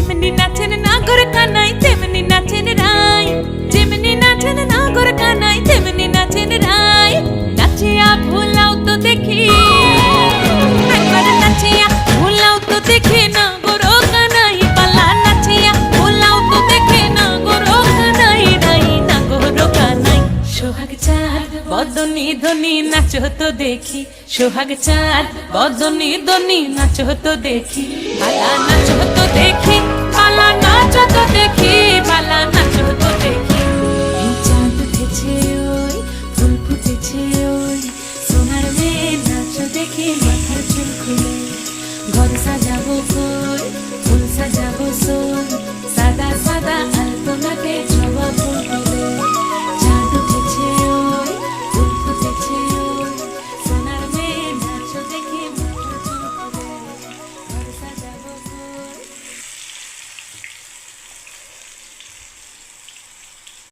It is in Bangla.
যেমনি নাচেন নাগর কানাই তেমনি নাচেন রাই, যেমনি নাচেন নাগর কানাই তেমনি নাচেন রাই। নাচিয়া ভুলাও তো দেখি, একবার নাচিয়া ভুলাও তো দেখি নাগর কানাই পালা, নাচিয়া ভুলাও তো দেখি নাগর কানাই রাই, নাগর কানাই। সোহাগ চাঁদ বদনি ধনি নাচো তো দেখি, সোহাগ চাঁদ বদনি ধনি নাচো তো দেখি, পালা নাচো তো দেখি।